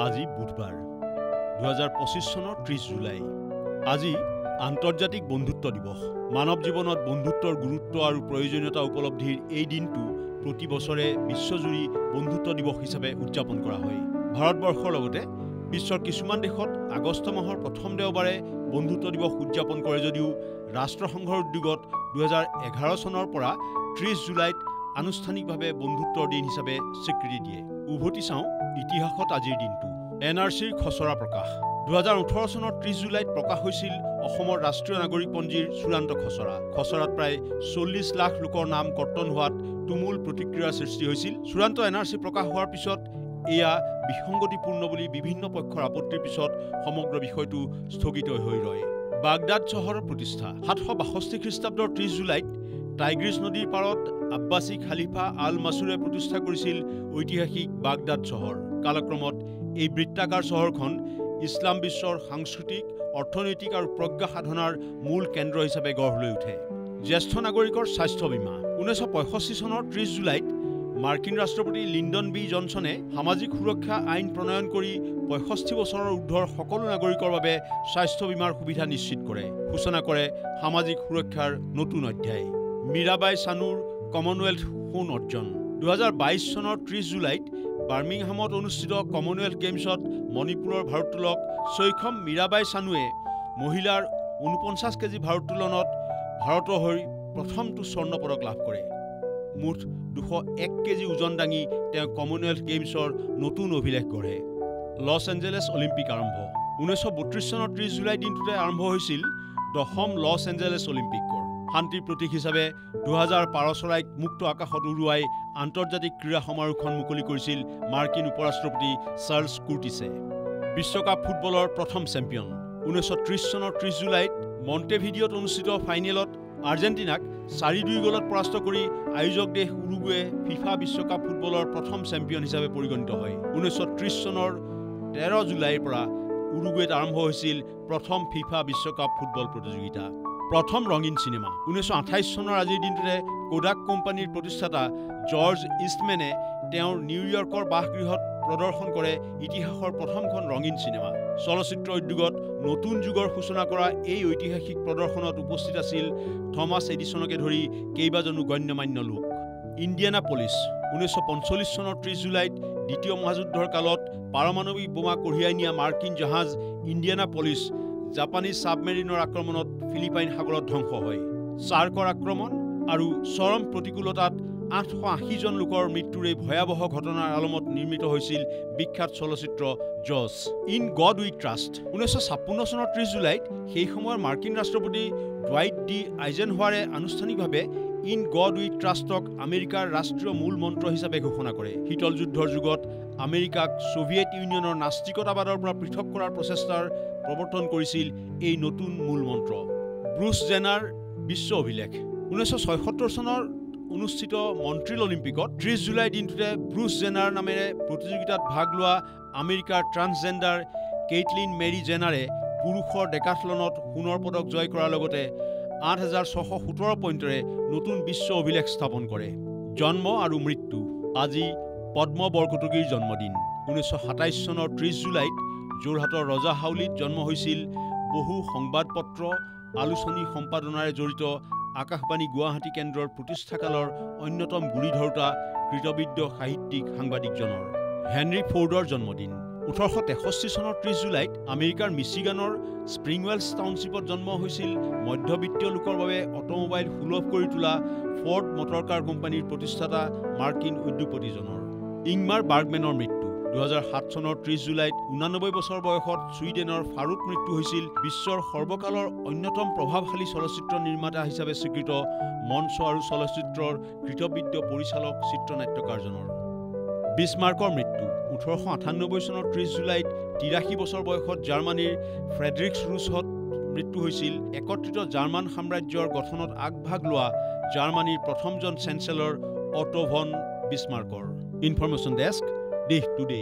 আজি বুধবাৰ 2025 চনৰ 30 জুলাই। আজি আন্তৰ্জাতিক বন্ধুত্ব দিৱস। মানৱ জীৱনত বন্ধুত্বৰ গুৰুত্ব আৰু প্ৰয়োজনীয়তা উপলব্ধিৰ এই দিনটো প্ৰতি বছৰে বিশ্বজুৰি বন্ধুত্ব দিৱস হিচাপে উদযাপন কৰা হয়। ভাৰতবৰ্ষৰ লগতে বিশ্বৰ কিছুমান দেশত আগষ্ট মাহৰ প্ৰথম দেওবাৰে বন্ধুত্ব দিৱস উদযাপন কৰে যদিও ৰাষ্ট্ৰসংঘৰ উদ্যোগত 2011 চনৰ পৰা 30 জুলাইত আনুষ্ঠানিকভাৱে বন্ধুত্বৰ দিন হিচাপে স্বীকৃতি দিয়ে। উভতি চাওঁ ইতিহাসত আজিৰ দিনটো। NRCৰ খচৰা প্ৰকাশ। 2018 চনৰ 30 জুলাইত প্ৰকাশ হৈছিল অসমৰ ৰাষ্ট্ৰীয় নাগৰিকপঞ্জীৰ চূড়ান্ত খচৰা। খচৰাত প্ৰায় 40 লাখ লোকৰ নাম কৰ্তন হোৱাত তুমুল প্ৰতিক্ৰিয়াৰ সৃষ্টি হৈছিল। চূড়ান্ত NRC প্ৰকাশ হোৱাৰ পিছত এয়া বিসংগতিপূৰ্ণ বুলি বিভিন্ন পক্ষৰ আপত্তিৰ পিছত সমগ্ৰ বিষয়টো স্থগিত হৈ ৰয়। বাগদাদ চহৰৰ প্ৰতিষ্ঠা। 762 খ্ৰীষ্টাব্দৰ 30 জুলাইত টাইগ্ৰিছ নদীৰ পাৰত আব্বাছী খালিফা আল মাছুৰে প্ৰতিষ্ঠা কৰিছিল ঐতিহাসিক বাগদাদ চহৰ। কালক্ৰমত এই বৃত্তাকাৰ চহৰখন ইছলাম বিশ্বৰ সাংস্কৃতিক, অৰ্থনৈতিক আৰু প্ৰজ্ঞা সাধনাৰ মূল কেন্দ্ৰ হিচাপে গঢ় লৈ উঠে। জ্যেষ্ঠ নাগৰিকৰ স্বাস্থ্য বীমা। 1965 চনৰ 30 জুলাইত মাৰ্কিন ৰাষ্ট্ৰপতি লিণ্ডন বি জনছনে সামাজিক সুৰক্ষা আইন প্ৰণয়ন কৰি 65 বছৰৰ ঊৰ্ধ্বৰ সকলো নাগৰিকৰ বাবে স্বাস্থ্য বীমাৰ সুবিধা নিশ্চিত কৰে। সূচনা কৰে সামাজিক সুৰক্ষাৰ নতুন অধ্যায়। মীৰাবাই চানুৰ কমনৱেলথ সোণ অৰ্জন। 2022 চনৰ 30 জুলাইত বাৰ্মিংহামত অনুষ্ঠিত কমনৱেলথ গেমছত মণিপুৰৰ ভাৰোত্তোলক চৈখম মীৰাবাই চানুৱে মহিলাৰ 49 কেজি ভাৰোত্তোলনত ভাৰতৰ হৈ প্ৰথমটো স্বৰ্ণ পদক লাভ কৰে। মুঠ 201 কেজি ওজন দাঙি তেওঁ কমনৱেলথ গেমছৰ নতুন অভিলেখ গঢ়ে। লছ এঞ্জেলেছ অলিম্পিক আৰম্ভ। 1932 চনৰ 30 জুলাই দিনটোতে আৰম্ভ হৈছিল 10ম লছ এঞ্জেলেছ অলিম্পিকৰ। শান্তিৰ প্ৰতীক হিচাপে 2000 পাৰ চৰাইক মুক্ত আকাশত উৰুৱাই আন্তৰ্জাতিক ক্ৰীড়া সমাৰোহখন মুকলি কৰিছিল মাৰ্কিন উপৰাষ্ট্ৰপতি চাৰ্লছ কুৰ্টিছে। বিশ্বকাপ ফুটবলৰ প্ৰথম চেম্পিয়ন। 1930 চনৰ 30 জুলাইত মণ্টেভিডিঅ'ত অনুষ্ঠিত ফাইনেলত আৰ্জেণ্টিনাক 4-2 গলত পৰাস্ত কৰি আয়োজক দেশ উৰুগুৱে ফিফা বিশ্বকাপ ফুটবলৰ প্ৰথম চেম্পিয়ন হিচাপে পৰিগণিত হয়। 1930 চনৰ 13 জুলাইৰ পৰা উৰুগুৱেত আৰম্ভ হৈছিল প্ৰথম ফিফা বিশ্বকাপ ফুটবল প্ৰতিযোগিতা। প্ৰথম ৰঙীন চিনেমা। 1928 চনৰ আজিৰ দিনটোতে কোডাক কোম্পানীৰ প্ৰতিষ্ঠাতা জৰ্জ ইষ্টমেনে তেওঁৰ নিউয়ৰ্কৰ বাসগৃহত প্ৰদৰ্শন কৰে ইতিহাসৰ প্ৰথমখন ৰঙীন চিনেমা। চলচ্চিত্ৰ উদ্যোগত নতুন যুগৰ সূচনা কৰা এই ঐতিহাসিক প্ৰদৰ্শনত উপস্থিত আছিল থমাছ এডিছনকে ধৰি কেইবাজনো গণ্যমান্য লোক। ইণ্ডিয়ানাপলিছ। 1945 চনৰ 30 জুলাইত দ্বিতীয় মহাযুদ্ধৰ কালত পাৰমাণৱিক বোমা কঢ়িয়াই নিয়া মাৰ্কিন জাহাজ ইণ্ডিয়ানাপলিছ জাপানীজ ছাবমেৰিনৰ আক্ৰমণত ফিলিপাইন সাগৰত ধ্বংস হয়। চাৰ্কৰ আক্ৰমণ আৰু চৰম প্ৰতিকূলতাত 880 জন লোকৰ মৃত্যুৰ এই ভয়াৱহ ঘটনাৰ আলমত নিৰ্মিত হৈছিল বিখ্যাত চলচ্চিত্ৰ জজ। In god we trust. 1956 চনৰ 30 জুলাইত সেই সময়ৰ মাৰ্কিন ৰাষ্ট্ৰপতি ডুৱাইট ডি আইজেনহৱাৰে আনুষ্ঠানিকভাৱে ইন গড উই ট্ৰাষ্টক আমেৰিকাৰ ৰাষ্ট্ৰীয় মূল মন্ত্ৰ হিচাপে ঘোষণা কৰে। শীতল যুদ্ধৰ যুগত আমেৰিকাক ছোভিয়েট ইউনিয়নৰ নাস্তিকতাবাদৰ পৰা পৃথক কৰাৰ প্ৰচেষ্টাৰ প্ৰৱৰ্তন কৰিছিল এই নতুন মূল মন্ত্ৰ। ব্ৰুচ জেনাৰ বিশ্ব অভিলেখ। 1976 চনৰ অনুষ্ঠিত মন্ট্ৰিল অলিম্পিকত 30 জুলাই দিনটোতে ব্ৰুচ জেনাৰ নামেৰে প্ৰতিযোগিতাত ভাগ লোৱা আমেৰিকাৰ ট্ৰান্সজেণ্ডাৰ কেইটলিন মেৰী জেনাৰে পুৰুষৰ ডেকাথলনত সোণৰ পদক জয় কৰাৰ লগতে 8617 পইণ্টেৰে নতুন বিশ্ব অভিলেখ স্থাপন কৰে। জন্ম আৰু মৃত্যু। আজি পদ্ম বৰকটকীৰ জন্মদিন। 1927 চনৰ 30 জুলাইত যোৰহাটৰ ৰজা হাউলিত জন্ম হৈছিল বহু সংবাদপত্ৰ আলোচনী সম্পাদনাৰে জড়িত আকাশবাণী গুৱাহাটী কেন্দ্ৰৰ প্ৰতিষ্ঠাকালৰ অন্যতম গুৰি ধৰোঁতা কৃতবিদ্য সাহিত্যিক সাংবাদিকজনৰ। হেনৰী ফৰ্ডৰ জন্মদিন। 1863 চনৰ 30 জুলাইত আমেৰিকাৰ মিচিগানৰ স্প্ৰিংৱেলছ টাউনশ্বিপত জন্ম হৈছিল মধ্যবিত্তীয় লোকৰ বাবে অটোমোবাইল সুলভ কৰি তোলা ফৰ্ড মটৰকাৰ কোম্পানীৰ প্ৰতিষ্ঠাতা মাৰ্কিন উদ্যোগপতিজনৰ। ইংমাৰ বাৰ্গমেনৰ মৃত্যু। 2007 চনৰ 30 জুলাইত 89 বছৰ বয়সত ছুইডেনৰ ফাৰুত মৃত্যু হৈছিল বিশ্বৰ সৰ্বকালৰ অন্যতম প্ৰভাৱশালী চলচ্চিত্ৰ নিৰ্মাতা হিচাপে স্বীকৃত মঞ্চ আৰু চলচ্চিত্ৰৰ কৃতবিদ্য পৰিচালক চিত্ৰনাট্যকাৰজনৰ। বিছমাৰ্কৰ মৃত্যু। 1898 চনৰ 30 জুলাইত 83 বছৰ বয়সত জাৰ্মানীৰ ফ্ৰেডৰিক্স ৰুছত মৃত্যু হৈছিল একত্ৰিত জাৰ্মান সাম্ৰাজ্যৰ গঠনত আগভাগ লোৱা জাৰ্মানীৰ প্ৰথমজন চেঞ্চেলৰ অটো ভন বিছমাৰ্কৰ। ইনফৰমেশ্যন ডেস্ক, দেশ টুডে।